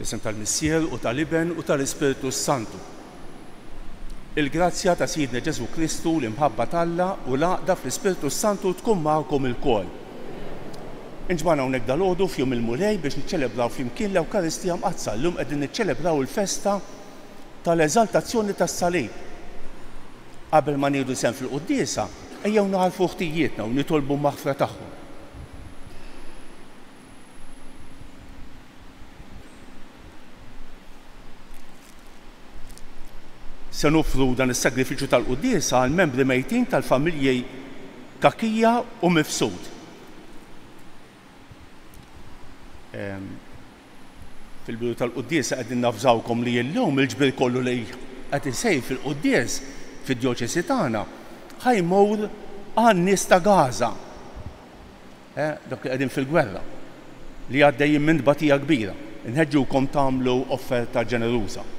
Fl-isem tal-Missier u tal-Iben u tal-Ispiritu Santu. Il-grazzja ta' Sidna Ġesu Kristu, l-imħabba talla u l-għaqda fl-Ispiritu Santu tkun magħkom ilkoll. Inġbana hawnhekk dalgħodu f'jum il-Mulej biex niċċelebraw flimkien l-Ewkaristija mqazza. Llum qegħdin niċċelebraw il-festa tal-eżaltazzjoni tas-salib. Qabel ma nieħdu sehem fil-quddiesa, ejjew naħarfu ħtijietna u nitolbu maħfra tagħhom. Se nofru dan is-sagrifiċċju tal-quddiesa għal membri mejtin tal-familji Kakija u Mifsud. Fil-bidu tal-quddiesa qegħdin nafżawkom li llum il-ġbir kollu li qed isejr fil-quddies fid-djoċesi tagħna ħajmur għan-nies ta' Gaza. Dak li qegħdin fil-gwerra li għaddejjin minn tbatija kbira. Inħeġġukom tagħmlu offerta ġeneruża.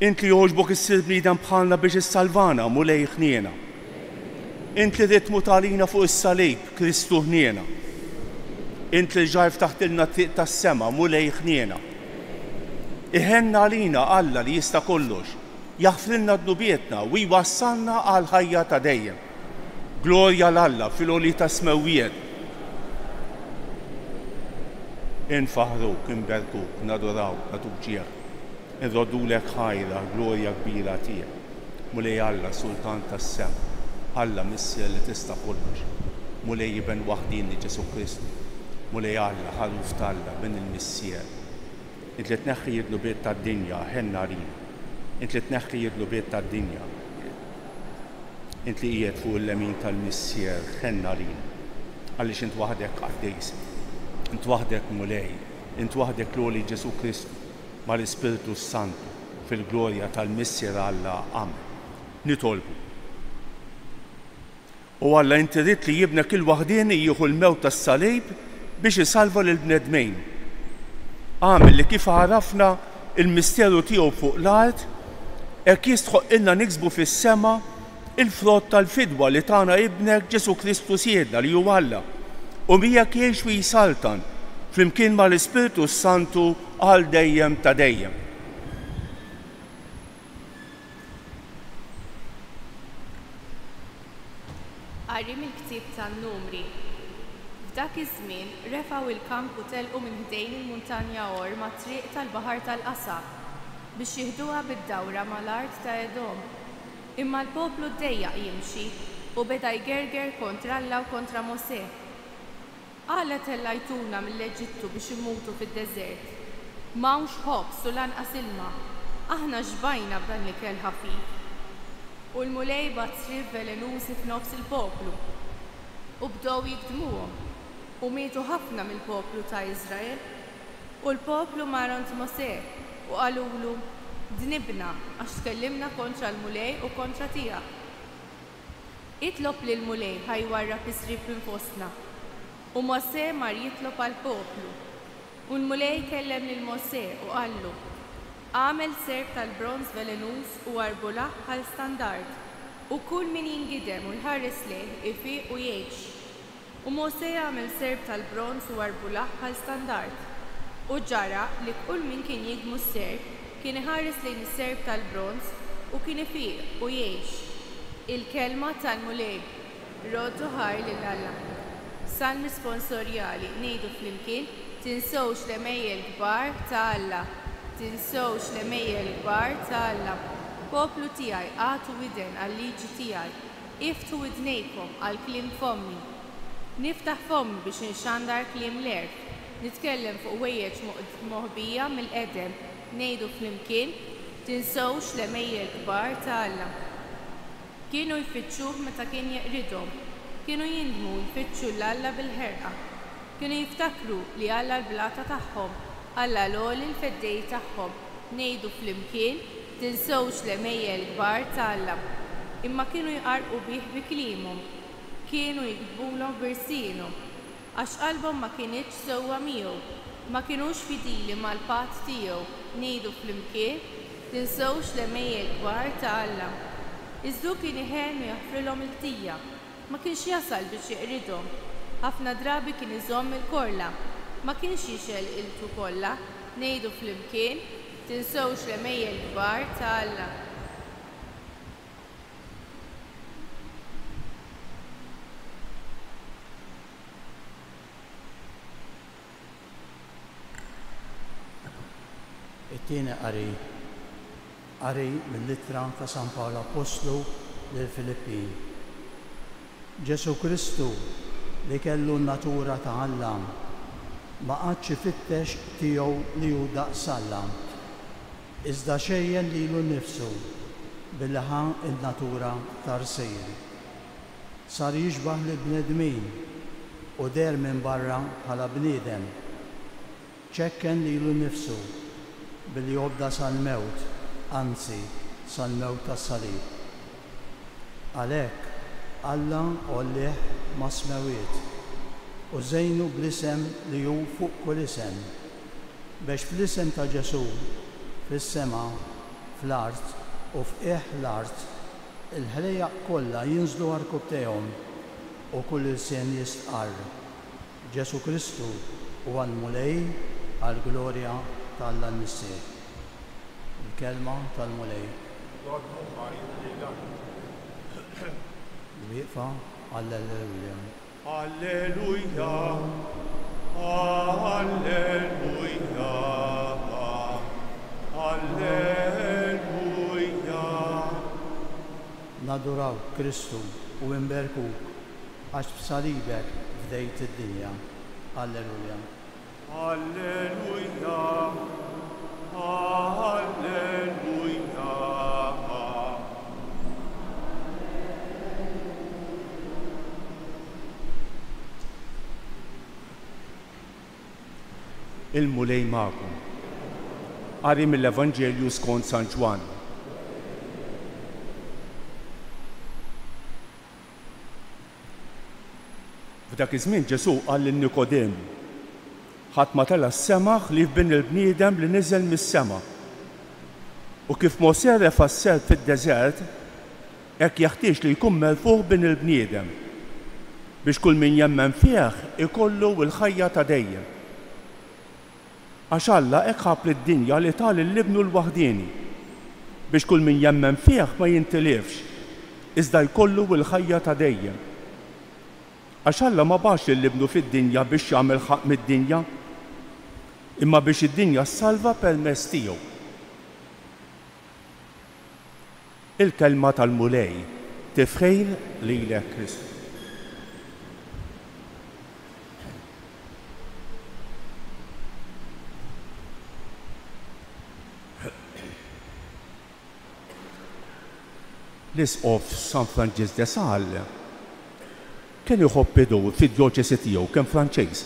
Int li jogħġbok issir bniedem bħalna biex issalvana mulej ħniena. Int li rid tmut għalina fuq is-salib Kristu ħniena. Int li ġarf taħtilna triq tas-sema mulej ħniena. Iħenna għalina Alla li jista' kollox, jaħfrilna dnubietna u jwassalna għal ħajja ta' dejjem. Glorja l-Alla fil-għoli ta' smewwiet. Infaħruk, inberkuk, nadorawk, natuk ġieħ. Irrodulek ħajra, glorja kbira tiegħek. Mulej Alla Sultan tas-sema, Alla Missier li tista' kollox. Mulej Iben waħdini Ġesu Kristu. Mulej Alla ħaruf tal-Alla ben il-Missier. Int li tneħħi id-dnubiet tad-dinja ħenna rina. Int li tneħħi id-dnubiet tad-dinja. Int li qiegħed fuq il-lemin tal-Missier ħenna rina. Għaliex int waħdek qaddejs. Int waħdek mulej. Int waħdek l-għoli Ġesu Kristu mal-Ispiritu Santu fil-glorja tal-Missier Alla Amen. Nitolbu. U Alla inti rid li jibnek il-waħdien jieħu l-mewt tas-salib biex isalva lill-bnedmejn. Għamel li kif għarafna il-misteru tiegħu fuq l-art, hekk jistħoq ilna niksbu fis-sema il-frott tal-fidwa li tagħna ibnek Ġesu Kristu Siedna li hu Alla. U miegħek jgħix u jisaltan flimkien mal-Ispiritu Santu għal dejjem ta' dejjem. Qari mill-ktieb tan-Numri. F'dak iż-żmien refgħu il-kamp u telqu minn ħdejn il-Muntanja Or ma' triq tal-Baħar tal-Qasab biex jieħduha bid-dawra mal-art ta' Edom. Imma l-poplu ddejjaq jimxi u beda jgerger kontra Alla u kontra Mosè. Għala tellajtuna mill-Eġittu biex imutu fid-deżert. M'hawnx ħobs u lanqas ilma. Aħna xbajna b'dan l-ikel ħafif. U l-mulej bat srif velenużi f'nofs il-poplu. U bdew jikdmuhom. U mietu ħafna mill-poplu ta' Iżrael. U l-poplu marant Mosè u qalulu dnibna għax tkellimna kontra l-mulej u kontra tiegħek. Itlob lill-mulej ħajwarrab isrif minn fostna. U Mosè mar jitlob għall-poplu. U l-mulej kellem lil Mosè u qallu: għamel serb tal-bronz velenuż u arbulaħ bħal standard. U kull min jingidem u jħares lejh ifiq u jgħix. U Mosè għamel serb tal-bronz u arbulaħ bħal standard. U ġara li kull min kien jigmu s-serb kien iħares lejn is-serb tal-bronz u kien ifiq u jgħix. Il-kelma tal-mulej roddu ħar lil Alla. Salmi sponsorjali ngħidu flimkien: tinsewx l-emejjel kbar ta' Alla. Tinsewx l-emejjel kbar ta' Alla. Poplu tiegħi għatu widen għal-liġi tiegħi. Iftu widnejkom għal-kliem fommi. Niftaħ fommi biex nxandar kliem l-erf. Nitkellem fuq wejjeġ moħbija mill-qedem. Ngħidu flimkien: tinsewx l-emejjel kbar ta' Alla. Kienu jfittxuh meta kien jeqridhom. Kienu jindmu jfittxu l-Alla bil-ħerqa. Kienu jiftakru li Alla l-blata tagħhom, Alla l-għoli l-feddej tagħhom. Ngħidu flimkien: tinsewx l-emejjel kbar ta' Alla. Imma kienu jqarqu bih bi kliemhom. Kienu jikdbulhom birsienhom għax qalbhom ma kienitx sewwa miegħu. Ma kinux fidili mal-patt tiegħu. Ngħidu flimkien: tinsewx l-emejjel kbar ta' Alla. Iżdu kien iħen u jaħfrilhom il-ktija. Ma kienx jasal biex jeqridhom. Ħafna drabi kien iżomm il-korla. ma kienx jixel iltu kollha, ngħidu flimkien, tinsewx l-emejjel kbar ta' Alla. It-tieni qari mill-ittra ta' San Pawlu Apostlu lil Filippin. Ġesu Kristu li kellu n-natura ta' Alla ma qadx ifittex tiegħu li hu daqs Alla, iżda xejjen lilu nnifsu billi ħa n-natura ta' rsejri. Sar jixbaħ lill-bnedmin u der minn barra bħala bniedem. ċekken lilu nnifsu billi jobda sal-mewt, anzi sal-mewt tas-salib. Għalhekk Alla ollih ma' smewiet u żejnu bl-isem li hu fuq kull isem, biex fl-isem ta' Ġesu fis-sema, fl-art u f'qiegħ l-art il-ħlejjaq kollha jinżlu għarkubtejhom u kull ilsien jistqarr. Ġesu Kristu huwa l-mulej għall-glorja tal-Alla n-Nissieh. Il-kelma tal-mulej. Wieqfa Alleluja. Alleluja. Alleluja. Alleluja. Naduraw Kristu u nberkuk għax b'salibek fdejt id-dinja. Alleluja. Alleluja. Alleluja. Il-mulej magħkom. Qari mill-Evanġelju skont San Ġwan. F'dak iż-żmien Ġesu qal lil Nikodem: ħadd ma tela s-semaħ li f'bin il-bniedem li niżel mis-sema. U kif Mosè refa' s-selb fid-deżert, hekk jeħtieġ li jkun melfuħ bin il-bniedem biex kull min jemmen fih ikollu l-ħajja ta' dejjem. Għax Alla hekk ħab lid-dinja li tal l-ibnu l-waħdieni biex kull min jemmen fih ma jintilifx, iżda jkollu l-ħajja ta' dejjem. Għax Alla ma bax l-ibnu fid-dinja biex jagħmel ħaq mid-dinja, imma biex id-dinja ssalva permezz tiegħu. Il-kelma tal-mulej tifħejl lilek Kristu. L-isqof San Franġis de Sales kien iħobbidu fid-djoċesi tiegħu kien Franċiż.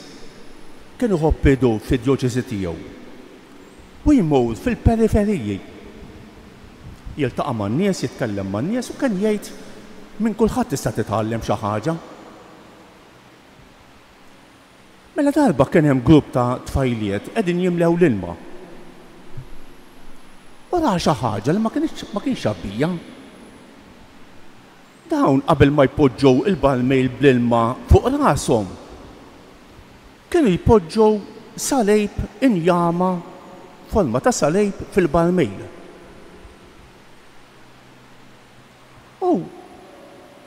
Kien iħobbidu fid-djoċesi tiegħu u jmur fil-periferiji. Jiltaqa' man-nies, jitkellem man-nies u kien jgħid minn kulħadd tista' titgħallem xi ħaġa. Mela darba kien hemm grupp ta' tfajliet qegħdin jimlew l-ilma. U ra xi ħaġa li ma kienx xabbija. Dawn qabel ma jpoġġew il-balmejl bl-ilma fuq rashom, kienu jpoġġew salejb injama forma ta' salejb fil-balmejl. U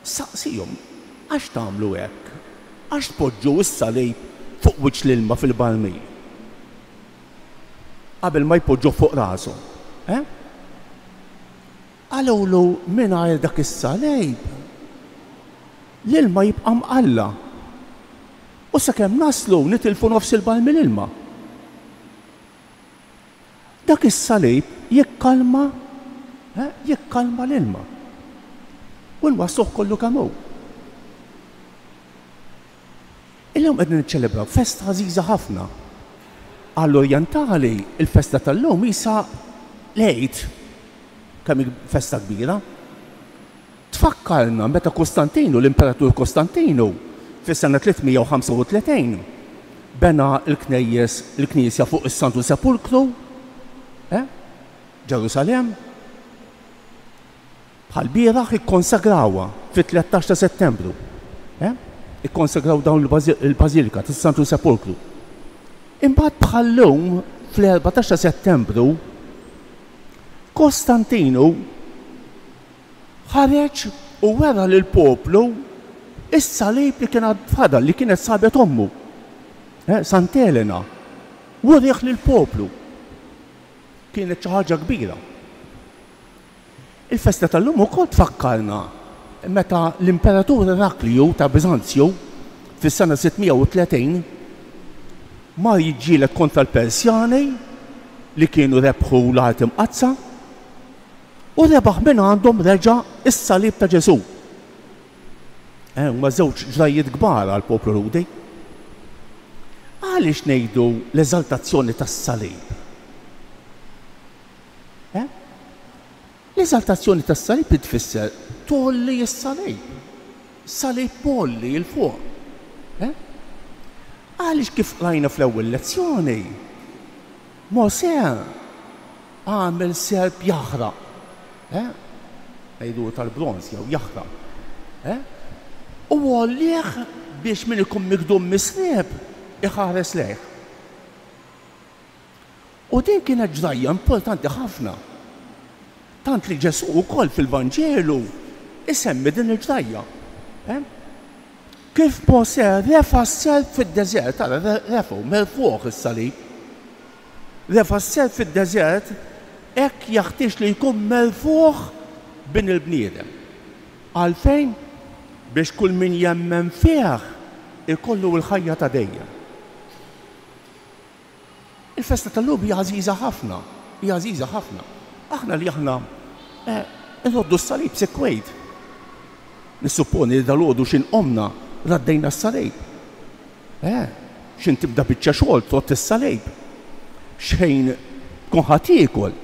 saqsihom għax tagħmlu hekk? Għax tpoġġew is-salejb fuq wiċċ l-ilma fil-balmejl? Qabel ma jpoġġew fuq rashom, Għalulu mingħajr dak is-salejb l-ilma jibqa' mqalla. U sakemm naslu nitilfu nofs il-balm mill-ilma. Dak is-salejb jikkalma l-ilma. U nwassuh kollu kemm hu. Illum qegħdin niċċelebraw festa għażiża ħafna. Għall-Orjentali il-festa tal-lum isa l-Eid. Kemm festa kbira. Tfakkarna meta Kostantinu, l-Imperatur Kostantinu, fis-sena 335 bena l-Knisja fuq is-Santu Sepulkru, Ġerusalem. Bħal bieraħ ikkonsagrawha fit-13 ta' Settembru. Ikkonsagraw dawn il-Bażilika tas-Santu Sepulkru. Imbagħad bħallum fl-14 Settembru Kostantinu ħareġ u wera lil poplu is-salib li kienet fadal li kienet sabet ommu. Sant'Elena. Wurieħ lil poplu. Kienet xi ħaġa kbira. Il-festa tal-lum ukoll tfakkarna meta l-Imperatur Irakliju ta' Biżanzju fis-sena 630 ma jiġġieled kontra l-Persjani li kienu rebħu l-art imqazza u rebaħ minn għandhom reġa' is-salib ta' Ġesu. Huma żewġ ġrajiet kbar għall poplu Rudi. Għaliex ngħidu l-eżaltazzjoni tas-salib? L-eżaltazzjoni tas-salib tfisser tolli s-salib. Salib molli il-fuq. Għaliex kif rajna fl-ewwel lezzjoni, Mosè għamel serb jaħraq. Ngħidu tal-bronz jew jaħraq. U għollieħ biex min ikun mikdum misrieb iħares lejh. U din kienet ġrajja importanti ħafna. Tant li Ġesu wkoll fil-Vanġelu isemmi din il-ġrajja. Kif Mosè refa s-serb fid-deżert, refu merfuq is-salib. Refa s-serb fid-deżert hekk jaħtieġ li jkun merfuq bin il-bniedem. Għalfejn biex kull min jemmen fih ikollu l-ħajja ta' dejjem. Il-festa tal-lum hija għażiża ħafna, hija għażiża ħafna. Aħna li aħna nroddu s-salib sekwejt. Nissupponi li dal-għodu x'inqomna raddejna s-salib. X'in tibda biċċa xogħol trott is-salib. Xejn tkun ħadd jiekol.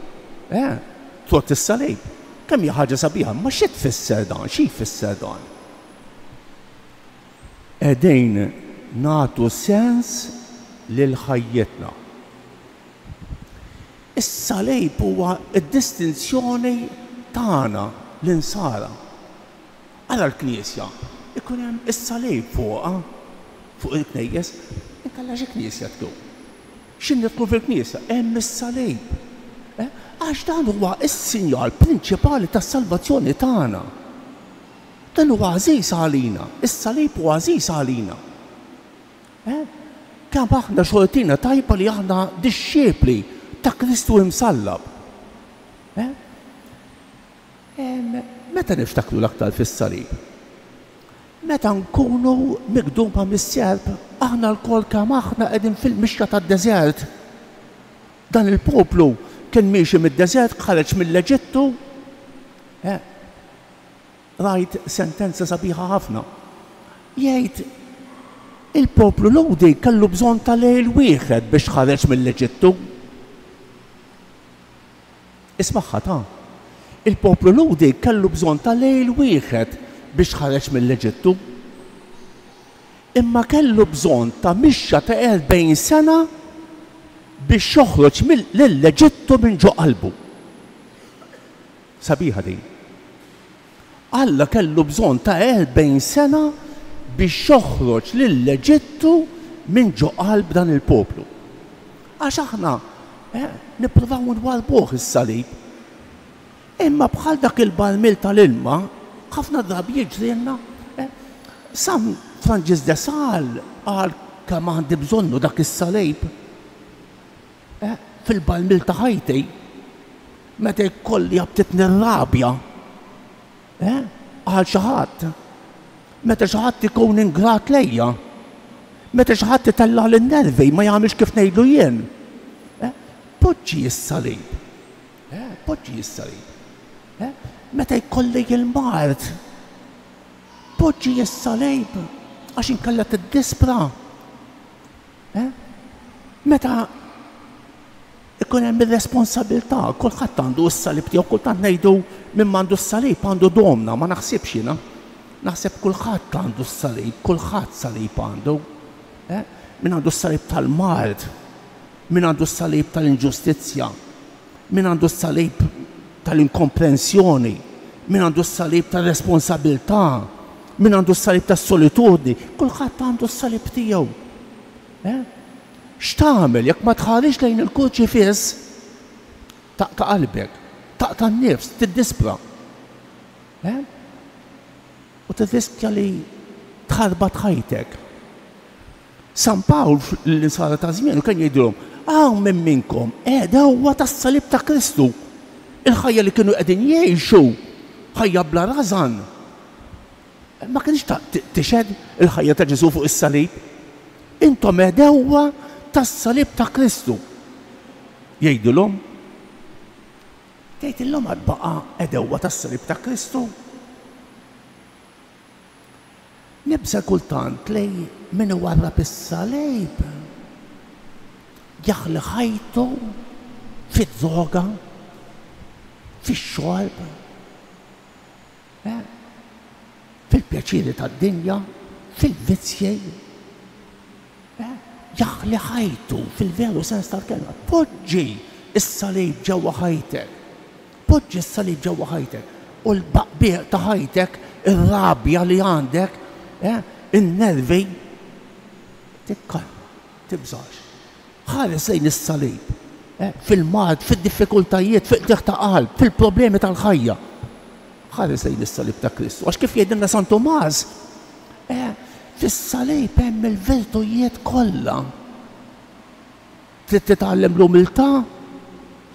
Trott is-salib. Kemm hija ħaġa sabiħa, ma xi tfisser dan, xi jfisser dan? Qegħdin nagħtu sens lil ħajjitna. Is-salib huwa d-distinzjoni tagħna l-insara. Ara l-Knisja, ikun hemm is-salib fuq il-knejjes, inkella xi knisja tkun. X'initlu fil-Knisja? Hemm is-salib. Għax dan huwa s-sinjal prinċipali tas-salvazzjoni tagħna. Dan huwa għażiż għalina, is-salib huwa għażiż għalina. Kemm aħna xortina tajba li aħna dixxiepli ta' Kristu imsallab. Meta niftakru l-aktar fis-salib? Meta nkunu mikduba mis-serb, aħna l-kol kemm aħna qegħdin fil-mixja tad-deżert. Dan il-poplu kien miexi mid-deżert, ħareġ mill-Eġittu. Rajt sentenza sabiħa ħafna. Jgħid il-poplu Ludi kellu bżonn ta' lejl wieħed biex ħareġ mill-Eġittu. Ismaħħa ta' il-poplu Ludi kellu bżonn ta' lejl wieħed biex ħareġ mill-Eġittu. Imma kellu bżonn ta' mixja ta' 40 sena biex joħroġ lill-Eġittu minn ġo qalbu. Sabiħa din. Alla kellu bżonn ta' 40 sena biex joħroġ lill-Eġittu minn ġo qalb dan il-poplu. Għax aħna nippruvaw nwarbuh is-salib. Imma bħal dak il-balmil tal-ilma, ħafna drabi jiġrilna. Sam Franġis de Sales qal kemm għandi bżonnu dak is-salib. Fil-balmil ta' ħajti, meta jkolli jabtitni r-rabja, għal xi ħadd. Meta xi ħadd ikun ingrat lejja, meta xi ħadd itella' lin-nervi ma jagħmilx kif ngħidu jien. Poġġi s-salib. Poġġi s-salib. Meta jkolli il-mart, poġġi s-salib għax inkella tiddispra. Meta ikun hemm ir-responsabilità, kulħadd għandu s-salib tiegħu, kultant ngħidu min m'għandu s-salib għandu domna, ma naħsibx jiena. Naħseb kulħadd għandu s-salib, kulħadd salib għandu. Min għandu s-salib tal-mart, min għandu s-salib tal-inġustizzja, min għandu s-salib tal-inkomprensjoni, min għandu s-salib tal-responsabilità, min għandu s-salib tas-solitudni, kulħadd għandu s-salib tiegħu. X'tagħmel jekk ma tħarix lejn il-kurċifiss taqta' qalbek, taqta' n-nifs, tiddispra. U tirriskja li tħarbat ħajtek. San Pawl l-insara ta' żmien kien jgħidulhom hawn minn minnkom qiegħda huwa tas-salib ta' Kristu. Il-ħajja li kienu qegħdin jgħixu ħajja bla rażan. Ma kienx tixed il-ħajja ta' Ġesu fuq is-salib. Intom qiegħda tas-salib ta' Kristu. Jgħidulhom tgħidilhom għad baqa' qiegħda tas-salib ta' Kristu. Nibsa kultant lej min warra bis-salib jaħli ħajtu fid-droga, fix-xorb, fil-pjaċiri tad-dinja, fil-vizzji. Jaħli ħajtu fil-veru sens tal-kelma. Poġġi is-salib ġewwa ħajtek. Poġġi is-salib ġewwa ħajtek. U l-baqbieq ta' ħajtek, ir-rabja li għandek, in-nervi tibżax. Ħares lejn is-salib. Fil-mard, fid-diffikultajiet, fiq-tieħ ta' qalb, fil-problemi tal-ħajja. Ħares lejn is-salib ta' Kristu. Għax kif jgħidilna San Tomas, fis-salib hemm il-virtujiet kollha. Trid titgħallem l-umiltà,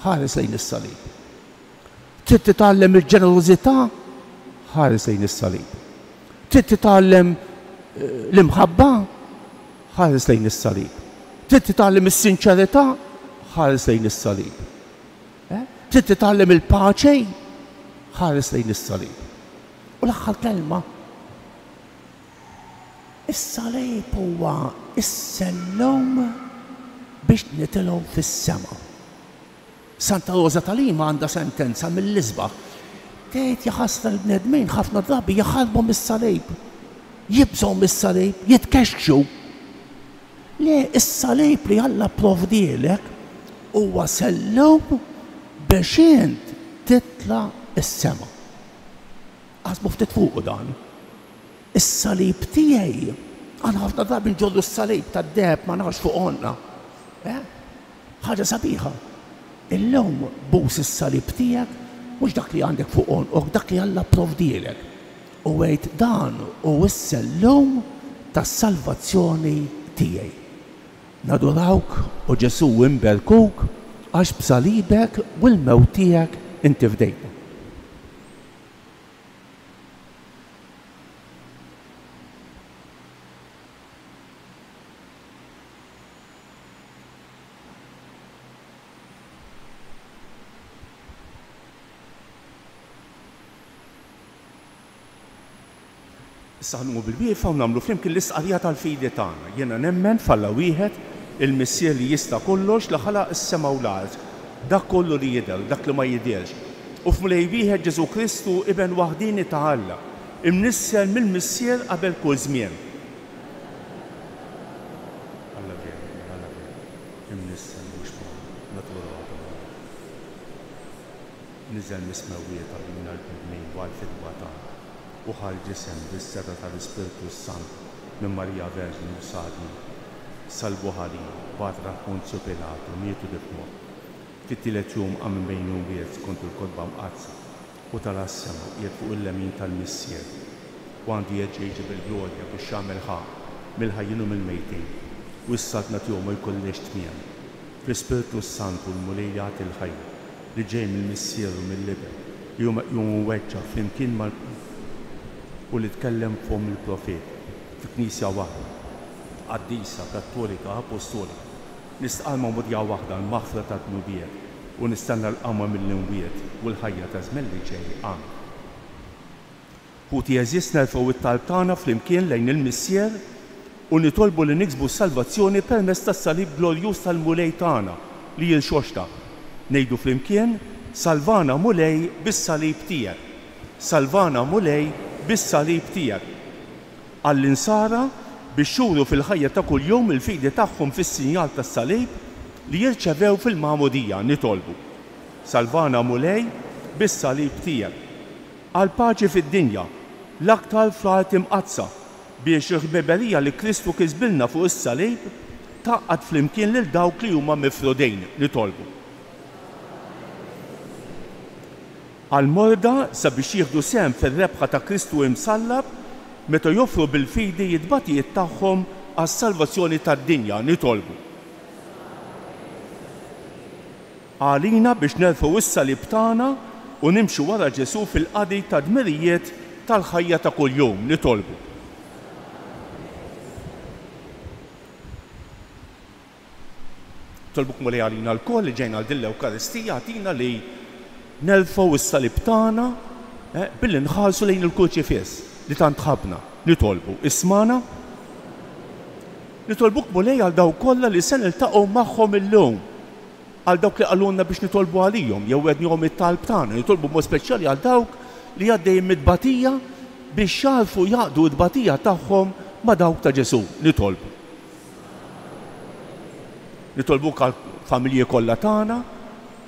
ħares lejn is-salib. Trid titgħallem il-ġenerożità, ħares lejn is-salib. Trid titgħallem l-imħabba, ħares lejn is-salib. Trid titgħallem is-sinċerità, ħares lejn is-salib. Trid titgħallem il-paċi, ħares lejn is-salib. U l-aħħar kelma, is-salib huwa is-sellum biex nitilgħu fis-sema. Santa Rosa tal-Lima għandha sentenza mill-Isbaħ. Tgħid jaħassra l-bnedmin ħafna drabi jaħarbu mis-salib. Jibżgħu mis-salib, jitkexxu. Le, is-salib li Alla provdielek huwa sellum biex int titla' is-sema. Qasbu ftit fuq dan. Is-salib tiegħi, għandna ħafna drabi nġorru s-salib tad-deheb ma nafx fuq onna. Ħaġa sabiħa. Illum bus is-salib tiegħek mhux dak li għandek fuq onqok, dak li Alla provdielek. U għid dan u s-sellum tas-salvazzjoni tiegħi. Nadurawk u Ġesu imberkuk għax b'salibek u l-mewt tiegħek inti fdejna. Issa ħanmu bil-wieqfa u nagħmlu flimkien l-istqarrija tal-fidi tagħna. Jiena nemmen falla wieħed il-Missier li jista' kollox li ħalaq is-sema u l-art. Dak kollu li jidher, dak li ma jidherx. U f'mlej wieħed Ġesu Kristu iben waħdini ta' Alla, imnissel mill-Missier qabel kull żmien. Alla vera, imnissel mhux naturali. Niżel mismewwiet għalina l-bnejn għal-fidwa tagħna. Uħal ġisem bis-seta tal-Ispiritu Sant minn Marija Verġni u Sadni, sal-Buħari, Batra Ponzio Pilatu, mietu difmot. Fit-tielet jum għam bejn wiet kont il-kodba mqazza u tal-assema jiet fuq il-lemin tal-Missier. U għandu jeġġeġi bil-glorja biex jagħmel ħaq mill-ħajjin u mill-mejtin u s-sadna tiegħu ma jkollix tmiem. Fl-Ispiritu Sant u l-mulejjat il-ħajja li ġej mill-Missier u mill-liber jum weġġa flimkien mal u li tkellem fuq il-profet fi knisja waħda, qaddisa, kattolika, apostolika. Nistqalma mudja waħda l-maħfra ta' tnubiet u nistenna l-qamma mill-inwiet u l-ħajja ta' żmien li ġej għam. Ħuti jeżisna l-fuq it-talb tagħna flimkien lejn il-Missier u nitolbu li niksbu s-salvazzjoni permezz tas-salib glorjuż tal-mulej tagħna li jilxoxta. Ngħidu flimkien, salvana mulej bis-salib tiegħek. Salvana mulej bis-salib tiegħek. Għall-insara biex xuru fil-ħajja ta' kuljum il-fidi tagħhom fis-sinjal tas-salib li jirċevew fil-magħmudija nitolbu. Salvana mulej bis-salib tiegħek. Għal paċi fid-dinja, l-aktar frat imqazza biex il-ħbeberija li Kristu kisbilna fuq is-salib taqqad flimkien lil dawk li huma mifrudejn nitolbu. Għal-morda sabiex jieħdu sehem fir-rebħa ta' Kristu imsallab meta joffru bil-fidi jitbatijiet tagħhom għas-salvazzjoni tad-dinja nitolbu. Għalina biex nerfgħu is-salib tagħna u nimxu wara Ġesu fil-qadi ta' dmirijiet tal-ħajja ta' kuljum nitolbu. Tolbuk mulej għalina l-koll li ġejna għal din l-Ewkaristija għatina li nerfgħu is-salib tagħna billi nħarsu lejn il-kurċifiss li tant ħabna nitolbu. Ismana nitolbuk mulej għal dawk kollha li se niltaqgħu magħhom illum, għal dawk li qalulna biex nitolbu għalihom jew għednihom it-talb tagħna, nitolbu mod speċjali għal dawk li għaddejjin mid-tbatija biex jarfu jaqdu d-tbatija tagħhom ma' dawk ta' Ġesu nitolbu. Nitolbuk għal familji kollha tagħna,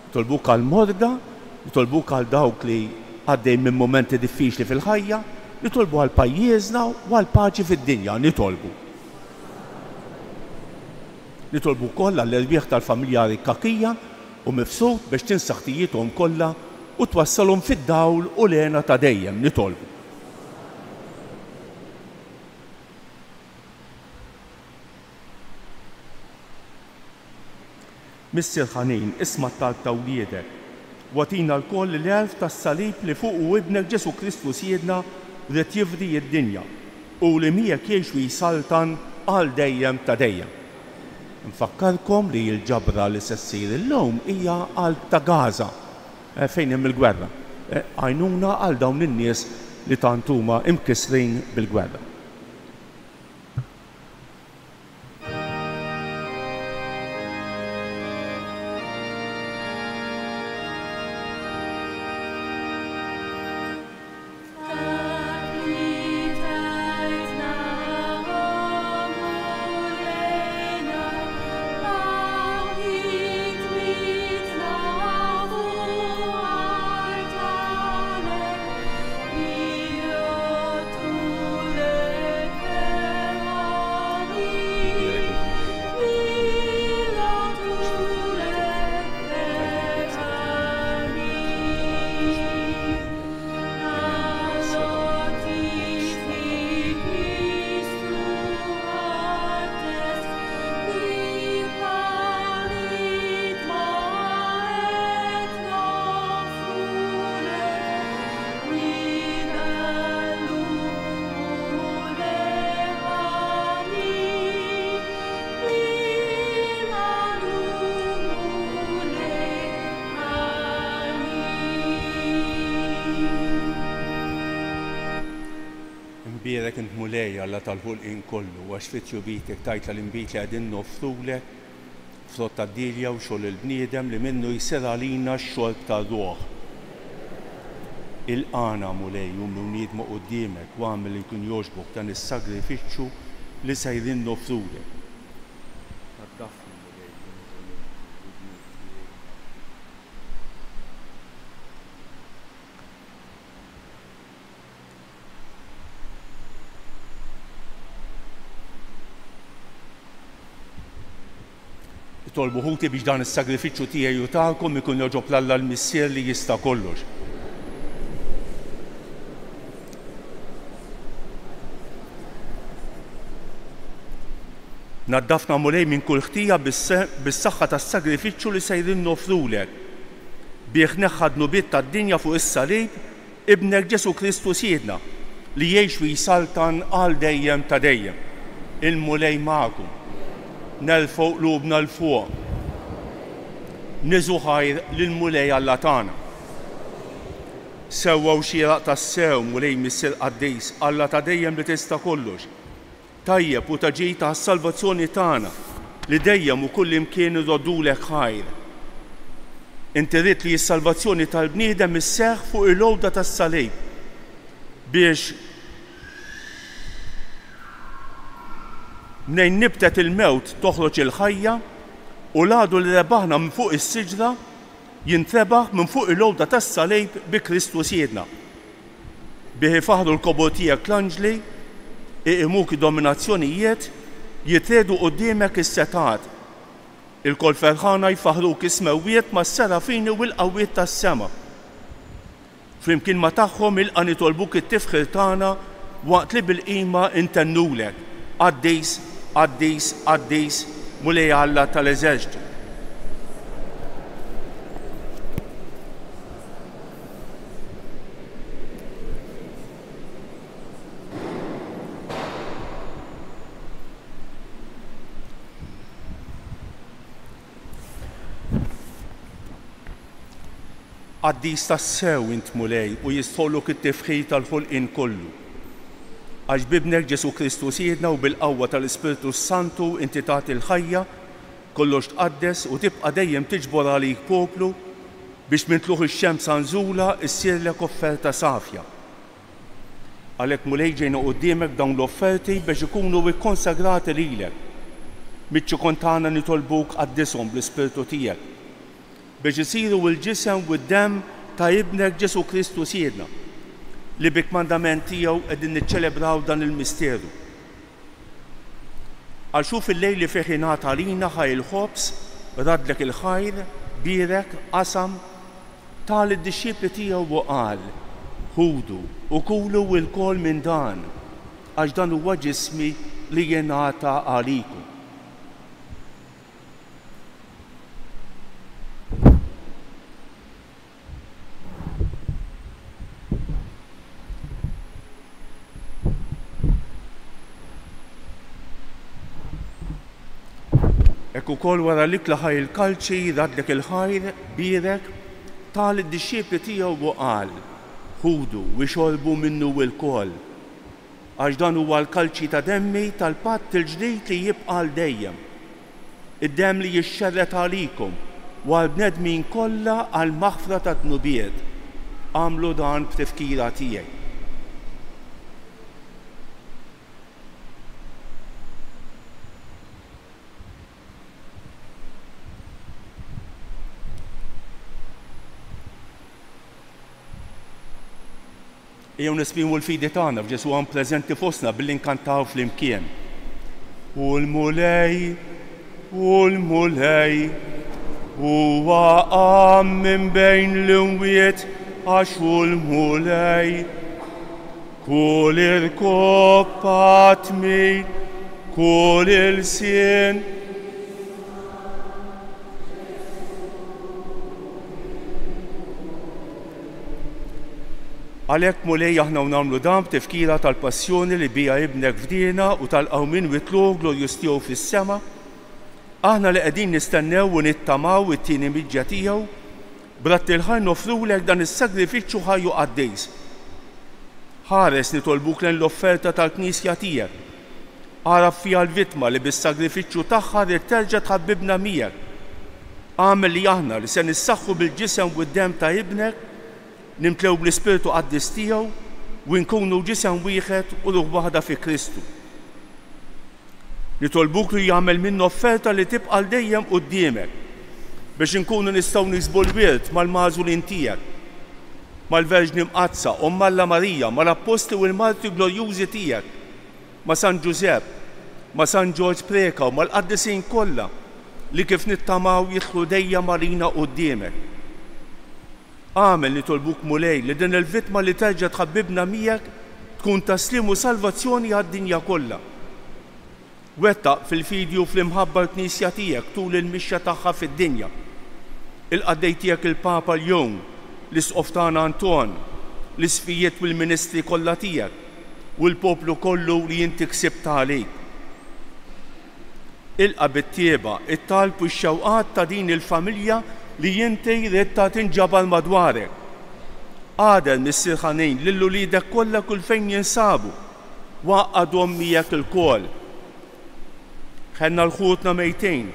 nitolbuk għal morda, nitolbuk għal dawk li għaddej minn momenti diffiċli fil-ħajja, nitolbu għal pajjiżna u għal paċi fid-dinja nitolbu. Nitolbu kollha l-erbieħ tal-familjari kakija u mifsud biex tinsaħ ħtijjiethom kollha u twassalhom fid-dawl u l-għena ta' dejjem nitolbu. Missier Ħanin, isma' t-talb ta' wliedek, watina l-koll l-erf tas-salib li fuq u ibnek Ġesu Kristu siedna rid jifdi d-dinja u li miegħek jgħixu jisaltan għal dejjem ta' dejjem. Nfakkarkom li l-ġabra li se ssir illum hija għal ta' Gaza fejn hemm il-gwerra. Għajnuna għal dawn in-nies li tant huma imkisrin bil-gwerra. Imbierek int mulej Alla tal-ħulqien kollu għax fitju bitek tajt l-imbit li qegħdin noffrulek frott tad-dilja u xogħol il-bniedem li minnu jsir għalina x-xorb tar-ruħ. Il-qana mulej u niedmu quddiemek u għamel li jkun jogħġbok dan is-sagrifiċċju li sejrin noffrulek. Tolbu ħuti biex dan is-sagrifiċċju tiegħi u tagħkom ikun joġob l-Alla l-Missier li jista' kollox. Naddafna mulej minn kull ħtija bis-saħħa tas-sagrifiċċju li sejrin nofrulek. Bih neħħadnu bit tad-dinja fuq is-salib ibnek Ġesu Kristu siedna li jgħix u jisaltan għal dejjem ta' dejjem. Il-mulej magħkom. Nerfgħu qlubna l fuq. Niżu ħajr lill-mulej Alla tagħna. Sewwew xieraq tas-sew mulej Missier Qaddis Alla ta' dejjem li tista' kollox. Tajjeb u ta' ġid għas-salvazzjoni tagħna li dejjem u kull imkien iroddulek ħajr. Inti rid li s-salvazzjoni tal-bniedem isseħħ fuq il-għowda tas-salib biex mnejn nibtet il-mewt toħroġ il-ħajja u l-għadu li rebaħna minn fuq is-siġra jintrebaħ minn fuq il-għowda tas-salib bi Kristu siedna. Bih ifaħru l-kobor tiegħek l-anġli, iqimuk id-dominazzjonijiet jitredu qudiemek is-setat. Il-kol ferħana jfaħruk ismewiet ma' s-serafini u l-qawwiet tas-sema. Flimkien ma' tagħhom ilqa' nitolbuk it-tifħir tagħna waqt li bil-qima intennulek. Qaddis, qaddis, qaddis, Mulej Alla tal-Eżerċitu. Qaddis tassew int Mulej u jistħollok it-tifħir tal-ħolqien kollu. Għax bibnek Ġesu Kristu Siedna u bil-qawwa tal-Ispiritu Santu inti tagħti l-ħajja, kollox tqaddes u tibqa' dejjem tiġbor għalik poplu biex minn tluħ ix-xems għanżula issirlek offerta safja. Għalhekk Mulej ġejna quddiemek dawn l-offerti biex ikunu ikkonsagrati lilek. Miċ-ċikon tagħna nitolbuk qaddishom bl-Ispiritu tiegħek biex isiru l-ġisem u d-demm ta' ibnek Ġesu Kristu Siedna li bik-mandament tiegħu qegħdin niċċelebraw dan il-misteru. Għal xuf il-lejl li fih ingħata għalina ħaj il-ħobs, radlek il-ħajr, birek, qasam, tal id-dixxiepli tiegħu u qal, ħudu u kulu l-kol minn dan, għax dan huwa ġismi li jingħata għalikum. Ekk ukoll wara li klaħaj il-kalċi radlek il-ħajr, birek, tal id-dixxiepli tiegħu u qal, ħudu u xorbu minnu l-kol. Għax dan huwa l-kalċi ta' demmi tal-patt il-ġdid li jibqa' l dejjem. Id-demm li jixxerret għalikom u għall-bnedmin kollha għal maħfra ta' dnubiet. Għamlu dan b'tifkira tiegħi. Jew nesprimu l-fidi tagħna f'Ġesu għan preżenti fostna billi nkantaw flimkien. U l-Mulej, huwa qam minn bejn l-imwiet għax hu l-Mulej. Kull il-koppa tmil, kull il-sien. Għalhekk Mulej aħna nagħmlu dan b'tifkira tal-passjoni li bija ibnek fdina u tal-qawmin witlu glorjus tiegħu fis-sema, aħna li qegħdin nistennew u nittamaw it-tieni miġġa tiegħu b'ratt il-ħajr nofrulek dan is-sagrifiċċju ħajju qaddejs. Ħares nitolbuk lejn l-offerta tal-Knisja tiegħek. Għaraf fiha l-vittma li bis-sagrifiċċju tagħha li terġa' tħabbibna miegħek. Għamel li aħna li se nissaħħu bil-ġisem u d-demm ta' ibnek nimtlew bl-Ispiritu qaddis tiegħu u nkunu ġisem wieħed u ruħ waħda fi Kristu. Nitolbuk li jagħmel minnu offerta li tibqa' l dejjem quddiemek biex inkunu nistgħu niksbu l-wirt mal-magħżulin tiegħek, mal-Verġni Mqazza, Omm Alla Marija, mal-Apostli u l-Marti glorjużi tiegħek, ma' San Ġusepp, ma' San Ġorġ Preka u mal-qaddisin kollha li kif nittamaw jidħlu dejjem marina quddiemek. Għamel nitolbuk Mulej li din il-vittma li terġa' tħabbibna miegħek tkun taslim u salvazzjoni għad-dinja kollha. Wettaq fil-fidi u fl-imħabba l-Knisja tiegħek tul il-mixja tagħha fid-dinja. Il-qaddej tiegħek il-Papa Leon, l-Isqof tagħna Anton, l-isfijiet u l-ministri kollha tiegħek u l-poplu kollu li inti ksibt għalik. Ilqa' bit-tieba, it-talb u x-xewqat ta' din il-familja li jinti jridta tinġabar madwarek. Għadel Missir Ħanejn lill-ulidek kollha kull fejn jinsabu, waqqadhom miegħek il-kol. Ħenna l-ħutna mejtejn,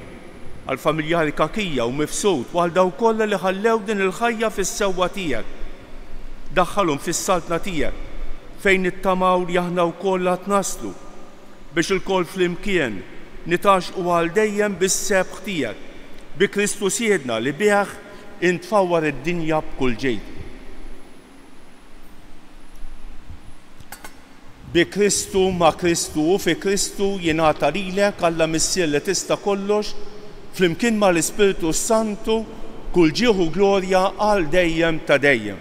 għal-familjari Kakija u Mifsud u għal daw kollha li ħallew din il-ħajja fis-sewwa tiegħek. Daħħalhom fis-saltna tiegħek fejn nittamaw li aħna wkoll qed naslu biex il-kol flimkien nitaxqu għal dejjem bis-sebħ tiegħek bi Kristu Siedna li bih intfawwar id-dinja b'kull ġejt. bi Kristu ma' Kristu u fi Kristu jingħata lilek Alla Missier li tista' kollox flimkien mal-Ispiritu Santu kull ġieħ u glorja għal dejjem ta' dejjem.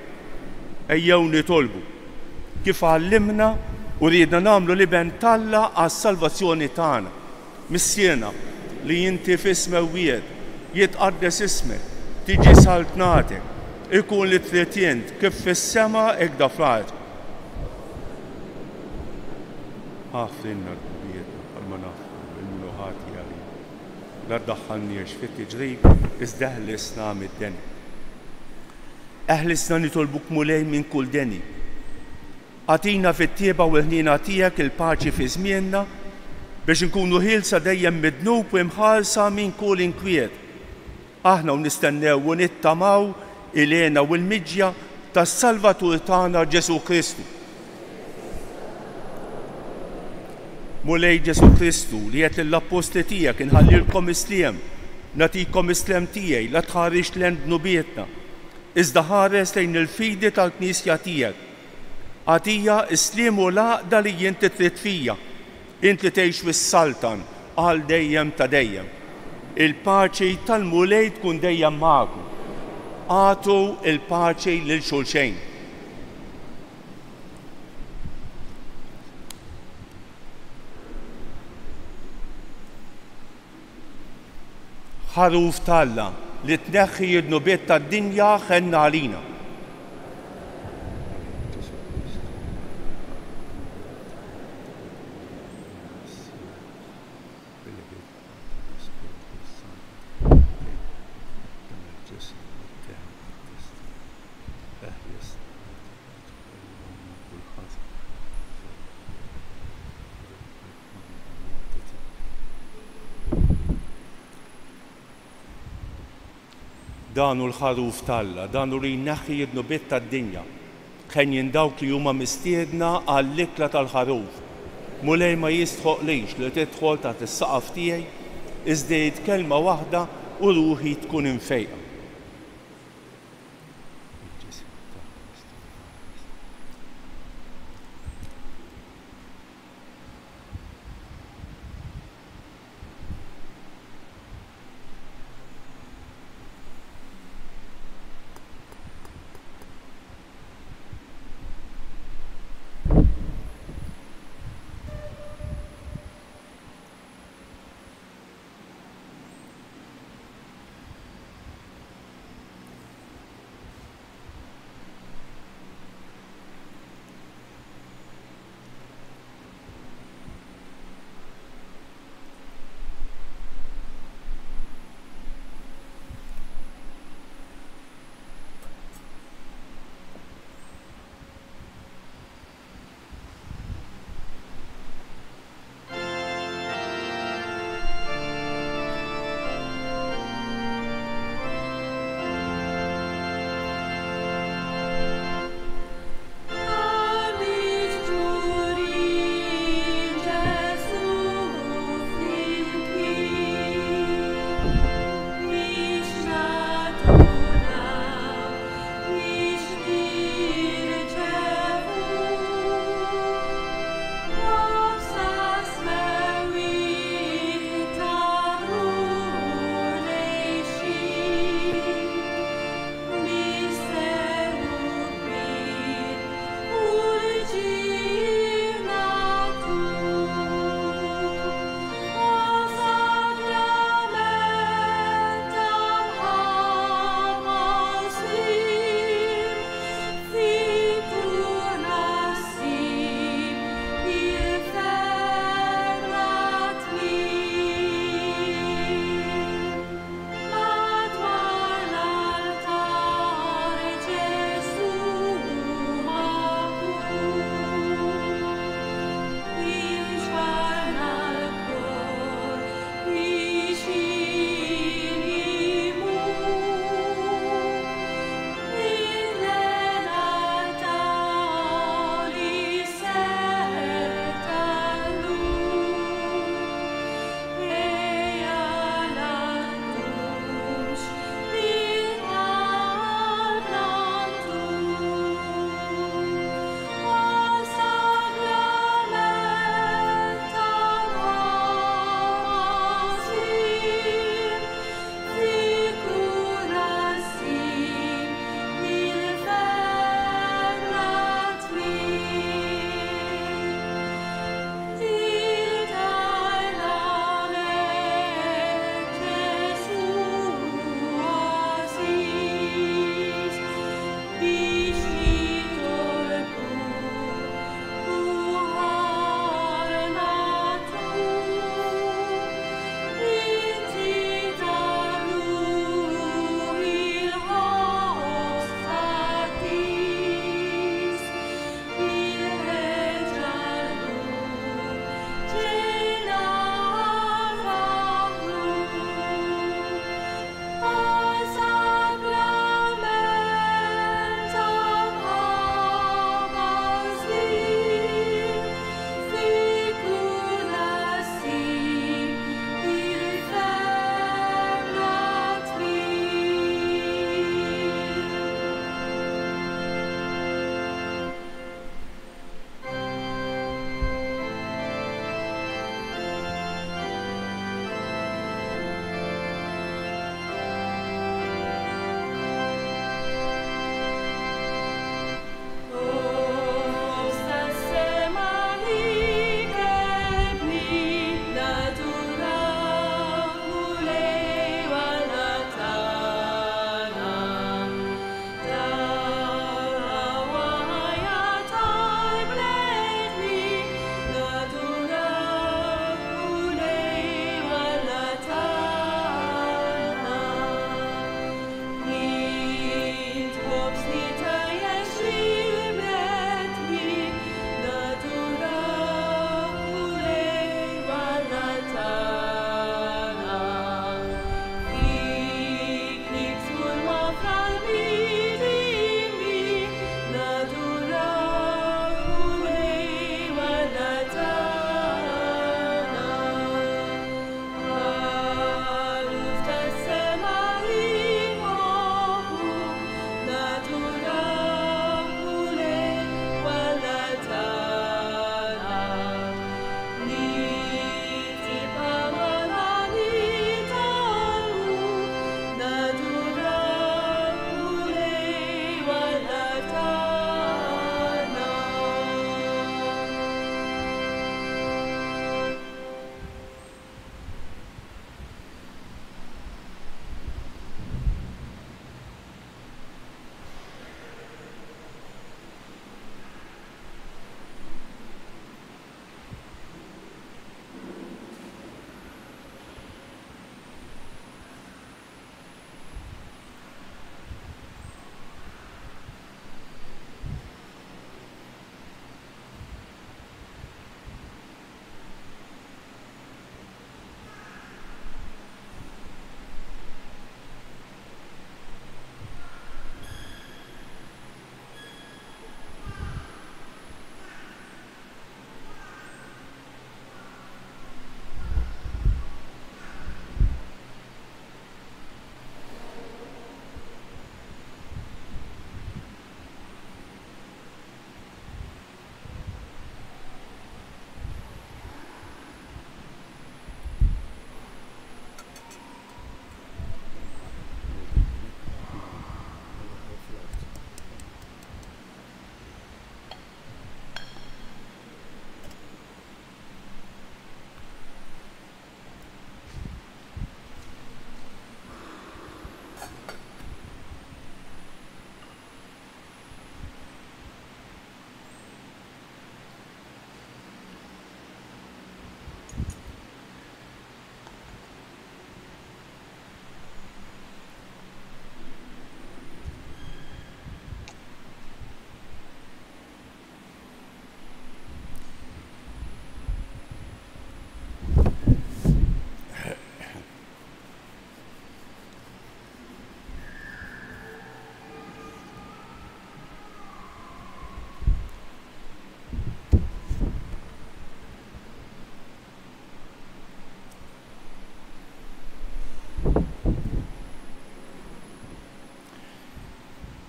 Ejjew nitolbu kif għallimna u riedna nagħmlu liben Alla għas-salvazzjoni tagħna. Missierna li inti f'isme wieħed jitqaddes ismek, tiġi saltnatek, ikun li trid int kif fis-sema hekk da fl-art. Ħafrinna l-bieta għal-ma nafru il-muluħati għalli. La ddaħħalniex fit-tiġrib, iżda eħlisna mid-deni. Eħlisna nitolbuk mulej minn kull deni. Għatina fit-tieba u l-ħnina tiegħek il-paċi fi żmienna biex nkunu ħielsa dejjem midnub u imħarsa minn kull inkwiet. Aħna u nistennew u nittamaw il-għena u l-miġja tas-Salvatur tagħna Ġesu Kristu. Mulej Ġesu Kristu li qed lill-apposti tiegħek inħallilkom isliem, nagħtikom islem tiegħi la tħarix lejn dnubietna, iżda ħares lejn il-fidi tal-Knisja tiegħek. Għatija isliem u l-għaqda li inti trid fija, inti tgħix fis-Saltan għal dejjem ta' dejjem. Il-paċi tal-mulej tkun dejjem magħkom. Għatu il-paċi lil xulxejn. Ħaruf Alla li tneħħi d-nubiet tad-dinja ħenna għalina. Danu l-ħaruf Alla, danu li jneħħi d-nubiet tad-dinja. Ħen jindawk li huma mistiedna għall-ikla tal-ħaruf. Mulej ma jistħoqlix li tidħol taħt is-saqaf tiegħi, iżda kelma waħda u ruħi tkun infejqa.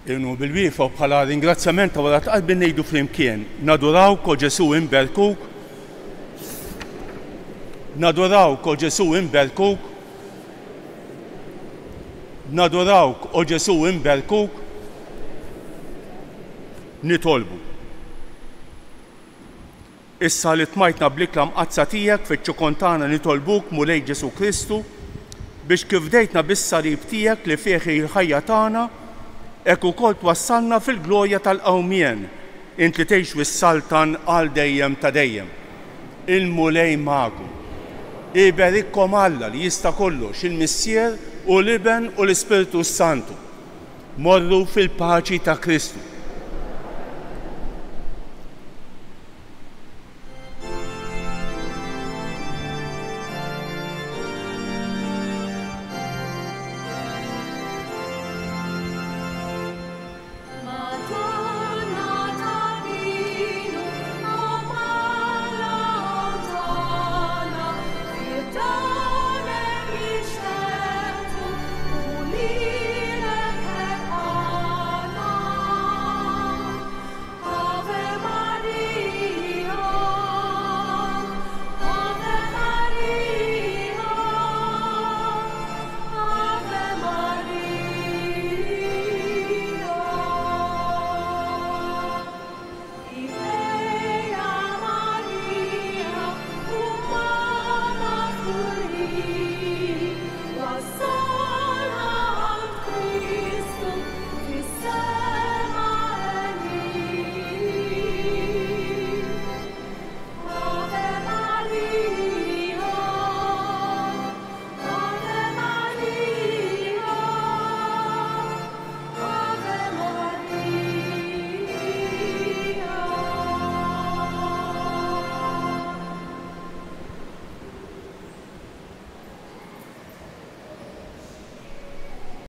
Inu bil-wiefa bħala ringrazzjament ta' wara qalbi ngħidu flimkien, nadurawk o Ġesu imberkuk, nadurawk o Ġesu imberkuk, nadurawk o Ġesu imberkuk, nitolbu. Issa li tmajtna bl-ikla mqazza tiegħek fiċ-ċukontana nitolbuk mulej Ġesu Kristu biex kif dejtna bis-sarib tiegħek li fih il-ħajja tagħna hekk ukoll twassalna fil-glorja tal-qawmien int li tgħix wis-saltan għal dejjem ta' dejjem. Il-mulej magħkom. Iberikkom Alla li jista' kollox il-Missier u l-Iben u l-Ispiritu Santu. Morru fil-paċi ta' Kristu.